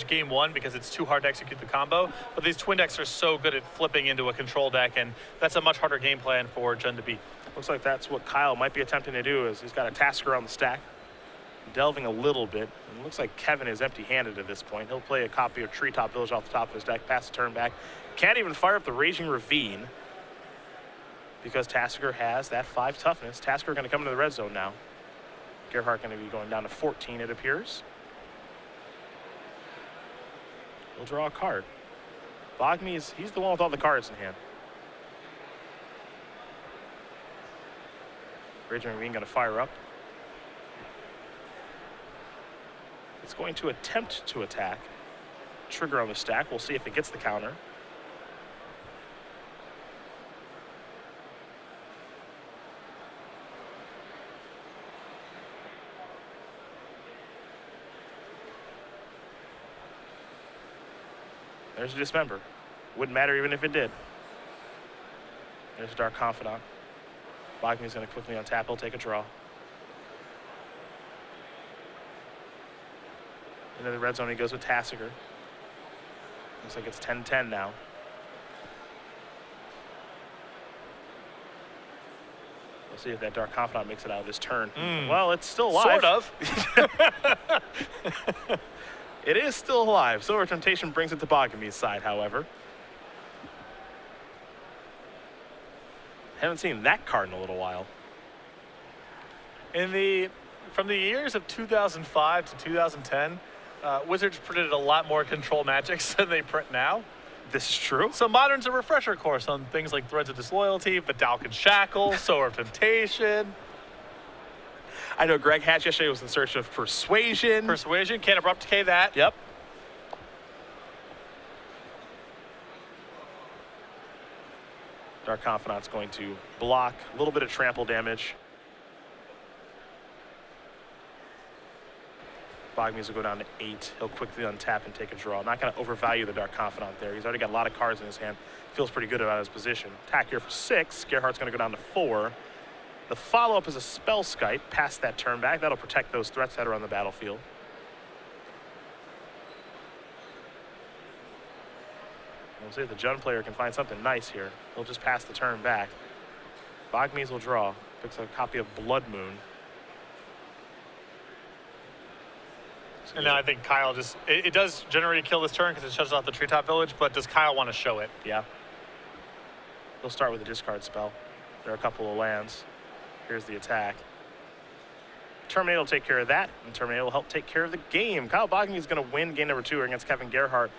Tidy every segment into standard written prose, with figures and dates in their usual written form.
advantage game one because it's too hard to execute the combo, but these twin decks are so good at flipping into a control deck, and that's a much harder game plan for Jun to beat. Looks like that's what Kyle might be attempting to do, is he's got a Tasker on the stack, delving a little bit. And it looks like Kevin is empty-handed at this point. He'll play a copy of Treetop Village off the top of his deck, pass the turn back. Can't even fire up the Raging Ravine because Tasker has that 5 toughness. Tasker going to come into the red zone now. Gerhart going to be going down to 14, it appears. We'll draw a card. Boggemees, he's the one with all the cards in hand. Raging Ravine going to fire up. It's going to attempt to attack. Trigger on the stack. We'll see if it gets the counter. There's a Dismember. Wouldn't matter even if it did. There's a Dark Confidant. Boggemees going to quickly untap. He'll take a draw. Into the red zone, he goes with Tasker. Looks like it's 10-10 now. We'll see if that Dark Confidant makes it out of this turn. Well, it's still alive. Sort of. It is still alive. Silver Temptation brings it to Boggemees' side, however. Haven't seen that card in a little while. From the years of 2005 to 2010, Wizards printed a lot more control magics than they print now. This is true. So Modern's a refresher course on things like Threads of Disloyalty, Vidalcan Shackle, Sower of Temptation. I know Greg Hatch yesterday was in search of Persuasion. Can't Abrupt Decay that. Yep. Dark Confidant's going to block. A little bit of trample damage. Boggemees will go down to 8. He'll quickly untap and take a draw. Not going to overvalue the Dark Confidant there. He's already got a lot of cards in his hand. Feels pretty good about his position. Attack here for 6. Gerhardt's going to go down to 4. The follow-up is a Spell Skite past that turn back. That'll protect those threats that are on the battlefield. We'll see if the Jun player can find something nice here. He'll just pass the turn back. Boggemees will draw. Picks a copy of Blood Moon. And now I think Kyle just, it does generate a kill this turn because it shuts off the Treetop Village, but does Kyle want to show it? Yeah. He'll start with a discard spell. There are a couple of lands. Here's the attack. Terminate will take care of that, and Terminate will help take care of the game. Kyle Boggemees is going to win game number 2 against Kevin Gerhart.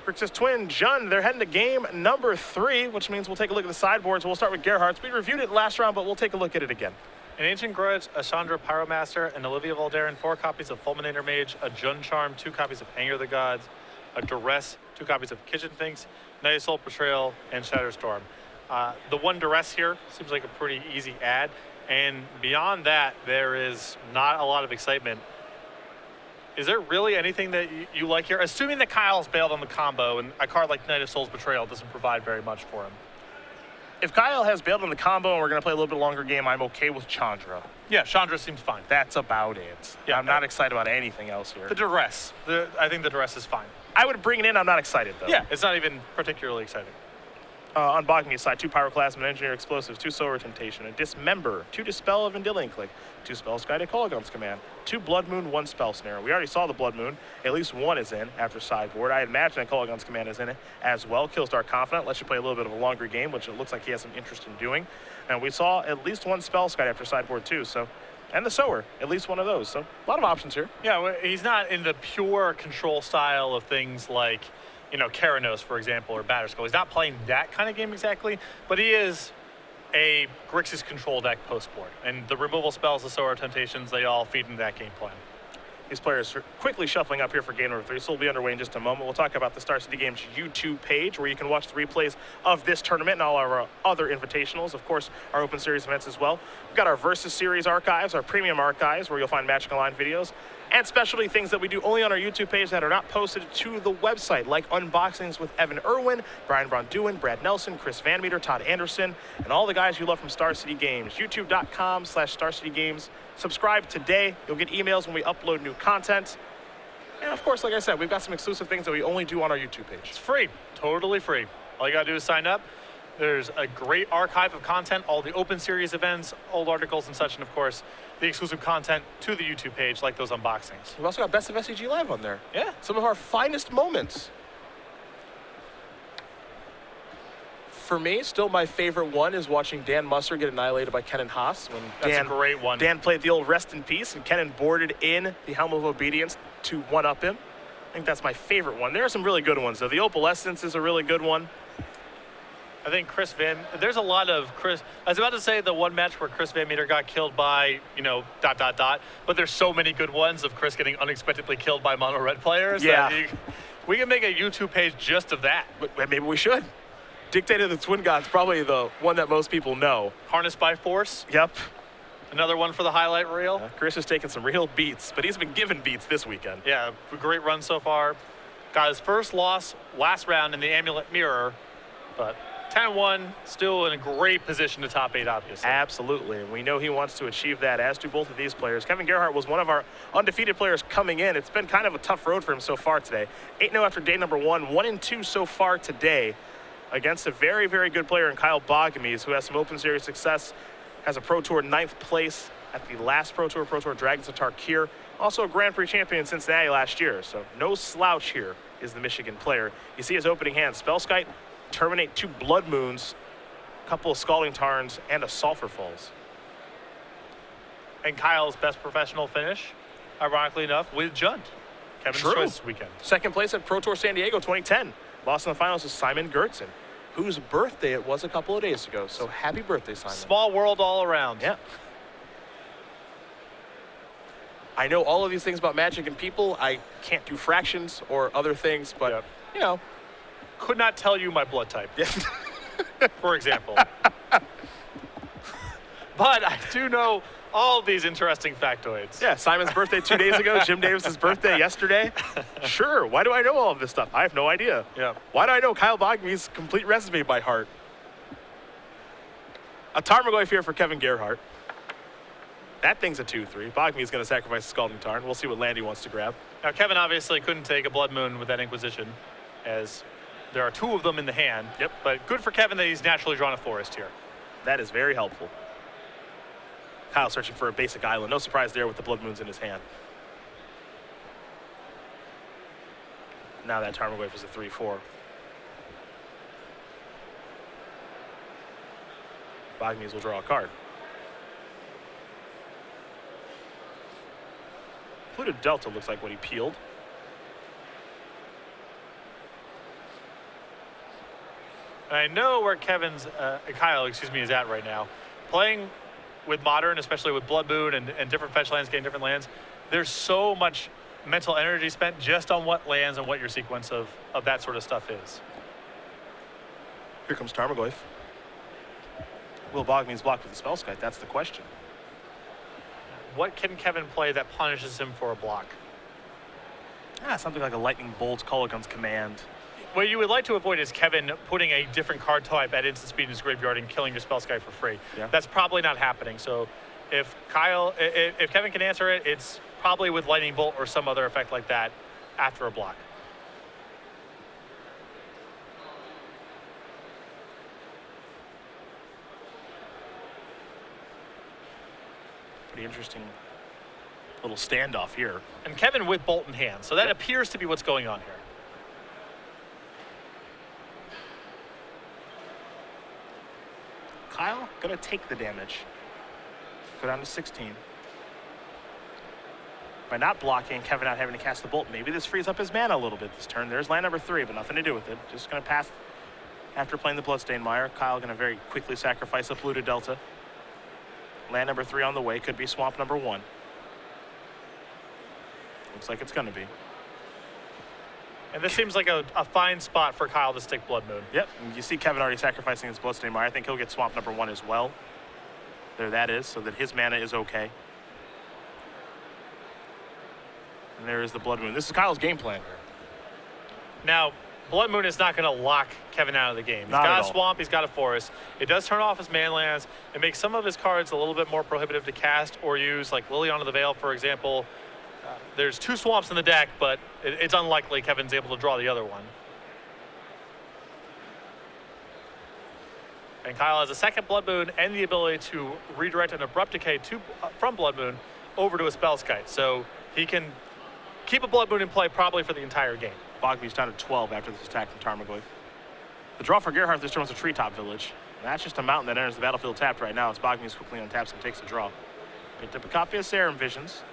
Grixis Twin, Jun, they're heading to game number 3, which means we'll take a look at the sideboards. We'll start with Gerhart's. We reviewed it last round, but we'll take a look at it again. An Ancient Grudge, a Chandra Pyromaster, an Olivia Valdarin, 4 copies of Fulminator Mage, a Jun Charm, 2 copies of Anger of the Gods, a Duress, 2 copies of Kitchen Finks, Night of Soul Betrayal, and Shatterstorm. The 1 Duress here seems like a pretty easy add, and beyond that, there is not a lot of excitement. Is there really anything that you like here? Assuming that Kyle's bailed on the combo and a card like Night of Soul's Betrayal doesn't provide very much for him. If Kyle has bailed on the combo and we're going to play a little bit longer game, I'm okay with Chandra. Yeah, Chandra seems fine. That's about it. Yeah, I'm not excited about anything else here. The Duress. I think the Duress is fine. I would bring it in. I'm not excited, though. Yeah, it's not even particularly exciting. On Boggemees' side, 2 Pyroclasm, an Engineer Explosives, 2 Solar Temptation, a Dismember, 2 Dispel of Vendilion Click, 2 Spells Guided Kolaghan's Command, 2 Blood Moon, 1 Spell Snare. We already saw the Blood Moon. At least 1 is in after sideboard. I imagine that Kolaghan's Command is in it as well. Kills Dark Confidant, lets you play a little bit of a longer game, which it looks like he has some interest in doing. And we saw at least 1 Spell Skite after sideboard too, so. And the Sower, at least 1 of those. So a lot of options here. Yeah, well, he's not in the pure control style of things like, you know, Keranos, for example, or Batterskull. He's not playing that kind of game exactly, but he is a Grixis control deck post-board. And the removal spells, the Sower Temptations, they all feed into that game plan. These players are quickly shuffling up here for game number 3, so we'll be underway in just a moment. We'll talk about the Star City Games YouTube page, where you can watch the replays of this tournament and all our other invitationals. Of course, our Open Series events as well. We've got our Versus Series archives, our Premium archives, where you'll find Magic Online videos, and specialty things that we do only on our YouTube page that are not posted to the website, like unboxings with Evan Irwin, Brian Bronduin, Brad Nelson, Chris Van Meter, Todd Anderson, and all the guys you love from Star City Games. YouTube.com/Star City Games. Subscribe today. You'll get emails when we upload new content. And of course, like I said, we've got some exclusive things that we only do on our YouTube page. It's free, totally free. All you gotta do is sign up. There's a great archive of content, all the Open Series events, old articles and such, and of course, the exclusive content to the YouTube page, like those unboxings. We've also got Best of SCG Live on there. Yeah. Some of our finest moments. For me, still my favorite one is watching Dan Musser get annihilated by Kenan Haas. When That's a great one. Dan played the old rest in peace, and Kenan boarded in the Helm of Obedience to one-up him. I think that's my favorite one. There are some really good ones, though. The Opalescence is a really good one. I think there's a lot of Chris. I was about to say the one match where Chris Van Meter got killed by, but there's so many good ones of Chris getting unexpectedly killed by mono red players. Yeah. We can make a YouTube page just of that. But maybe we should. Dictator of the Twin Gods, probably the one that most people know. Harnessed by Force. Yep. Another one for the highlight reel. Chris has taken some real beats, but he's been given beats this weekend. Yeah, a great run so far. Got his first loss last round in the Amulet Mirror, but 10-1, still in a great position to top 8, obviously. Absolutely, and we know he wants to achieve that, as do both of these players. Kevin Gerhart was one of our undefeated players coming in. It's been kind of a tough road for him so far today. 8-0 after day number 1, 1-2 so far today against a very, very good player in Kyle Boggemees, who has some Open Series success, has a Pro Tour 9th place at the last Pro Tour Dragons of Tarkir. Also a Grand Prix champion in Cincinnati last year, so no slouch here is the Michigan player. You see his opening hand, Spellskite, Terminate 2 Blood Moons, a couple of Scalding Tarns, and a Sulphur Falls. And Kyle's best professional finish, ironically enough, with Jund. Kevin's choice this weekend. Second place at Pro Tour San Diego 2010. Lost in the finals to Simon Gertzen, whose birthday it was a couple of days ago. So happy birthday, Simon. Small world all around. Yeah. I know all of these things about Magic and people. I can't do fractions or other things, but, Could not tell you my blood type, for example. But I do know all these interesting factoids. Yeah, Simon's birthday 2 days ago, Jim Davis's birthday yesterday. Sure, why do I know all of this stuff? I have no idea. Yeah. Why do I know Kyle Boggemees' complete resume by heart? A Tarmogoyf here for Kevin Gerhart. That thing's a 2-3. Boggemees going to sacrifice a Scalding Tarn. We'll see what land he wants to grab. Now, Kevin obviously couldn't take a Blood Moon with that Inquisition, as there are 2 of them in the hand. Yep. But good for Kevin that he's naturally drawn a Forest here. That is very helpful. Kyle searching for a basic island. No surprise there with the Blood Moons in his hand. Now that Tarmogoyf is a 3-4. Boggemees will draw a card. Pluto Delta looks like what he peeled. I know where Kyle is at right now. Playing with Modern, especially with Blood Moon and different fetch lands, getting different lands, there's so much mental energy spent just on what lands and what your sequence of that sort of stuff is. Here comes Tarmogoyf. Will Boggemees block with the Spellskite? That's the question. What can Kevin play that punishes him for a block? Something like a Lightning Bolt, Kolaghan's Command. What you would like to avoid is Kevin putting a different card type at instant speed in his graveyard and killing your Spellskite for free. Yeah. That's probably not happening. So if Kevin can answer it, it's probably with Lightning Bolt or some other effect like that after a block. Pretty interesting little standoff here. And Kevin with Bolt in hand. So that appears to be what's going on here. Kyle gonna take the damage. Go down to 16. By not blocking, Kevin not having to cast the bolt, maybe this frees up his mana a little bit this turn. There's land number 3, but nothing to do with it. Just gonna pass after playing the Bloodstained Mire. Kyle gonna very quickly sacrifice a Pluto Delta. Land number 3 on the way, could be swamp number 1. Looks like it's gonna be. And this seems like a fine spot for Kyle to stick Blood Moon. Yep, and you see Kevin already sacrificing his Bloodstained Mire. I think he'll get swamp number 1 as well. There that is, so that his mana is okay. And there is the Blood Moon. This is Kyle's game plan here. Now, Blood Moon is not going to lock Kevin out of the game. He's got a swamp, he's got a forest. It does turn off his mana lands. It makes some of his cards a little bit more prohibitive to cast or use, like Liliana the Veil, for example. There's 2 swamps in the deck, but it's unlikely Kevin's able to draw the other one. And Kyle has a second Blood Moon and the ability to redirect an Abrupt Decay from Blood Moon over to a Spellskite. So he can keep a Blood Moon in play probably for the entire game. Boggemees down to 12 after this attack from Tarmogoyf. The draw for Gerhart this turn was a Treetop Village. And that's just a mountain that enters the battlefield tapped right now as Boggemees quickly untaps and takes a draw. Picked up a copy of Serum Visions.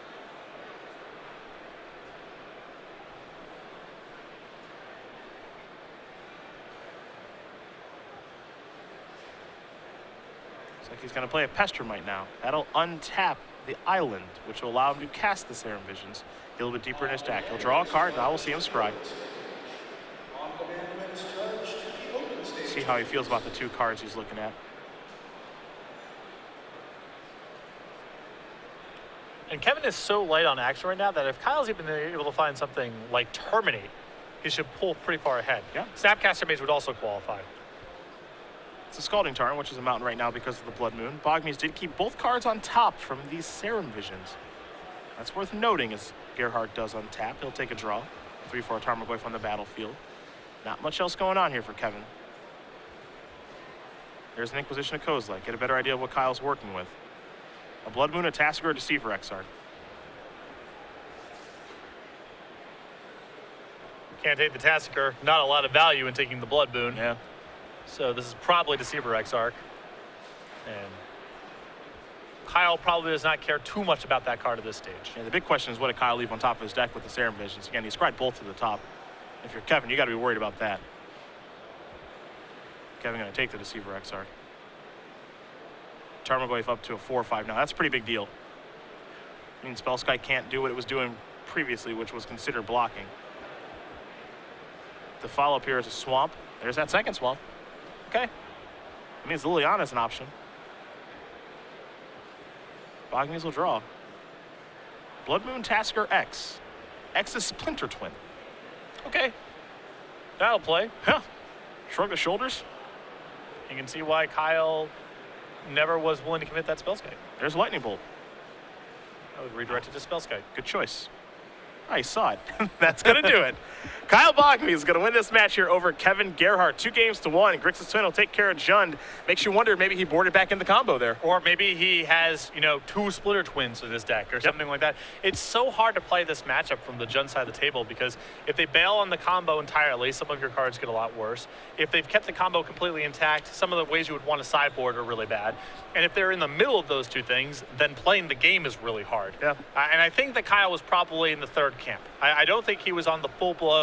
Looks like he's going to play a Pestermite now. That'll untap the island, which will allow him to cast the Serum Visions. Get a little bit deeper in his deck. He'll draw a card, and I will see him scry. See how he feels about the 2 cards he's looking at. And Kevin is so light on action right now that if Kyle's even able to find something like Terminate, he should pull pretty far ahead. Yeah. Snapcaster Mage would also qualify. It's a Scalding Tarn, which is a mountain right now because of the Blood Moon. Boggemees did keep both cards on top from these Serum Visions. That's worth noting as Gerhart does untap. He'll take a draw. 3/4 Tarmogoyf on the battlefield. Not much else going on here for Kevin. There's an Inquisition of Kozilek. Get a better idea of what Kyle's working with. A Blood Moon, a Tassiger, a Deceiver Exarch. Can't take the Tassiger. Not a lot of value in taking the Blood Moon. Yeah. So this is probably Deceiver Exarch. And Kyle probably does not care too much about that card at this stage. Yeah, the big question is what did Kyle leave on top of his deck with the Serum Visions? Again, he scried both to the top. If you're Kevin, you got to be worried about that. Kevin going to take the Deceiver Exarch. Tarmogoyf up to a 4/5 now. That's a pretty big deal. I mean, Spellskite can't do what it was doing previously, which was considered blocking. The follow-up here is a Swamp. There's that second Swamp. Okay. That means Liliana's an option. Boggemees will draw. Blood Moon Tasker X. X is Splinter Twin. Okay. That'll play. Yeah. Shrug the shoulders. You can see why Kyle never was willing to commit that Spellskite. There's Lightning Bolt. I would redirect it to Spellskite. Good choice. I saw it. That's going to do it. Kyle Boggemees is going to win this match here over Kevin Gerhart. 2-1. Grixis Twin will take care of Jund. Makes you wonder, maybe he boarded back in the combo there. Or maybe he has, 2 Splitter Twins in his deck or something like that. It's so hard to play this matchup from the Jund side of the table because if they bail on the combo entirely, some of your cards get a lot worse. If they've kept the combo completely intact, some of the ways you would want to sideboard are really bad. And if they're in the middle of those 2 things, then playing the game is really hard. Yeah. And I think that Kyle was probably in the third camp. I don't think he was on the full blow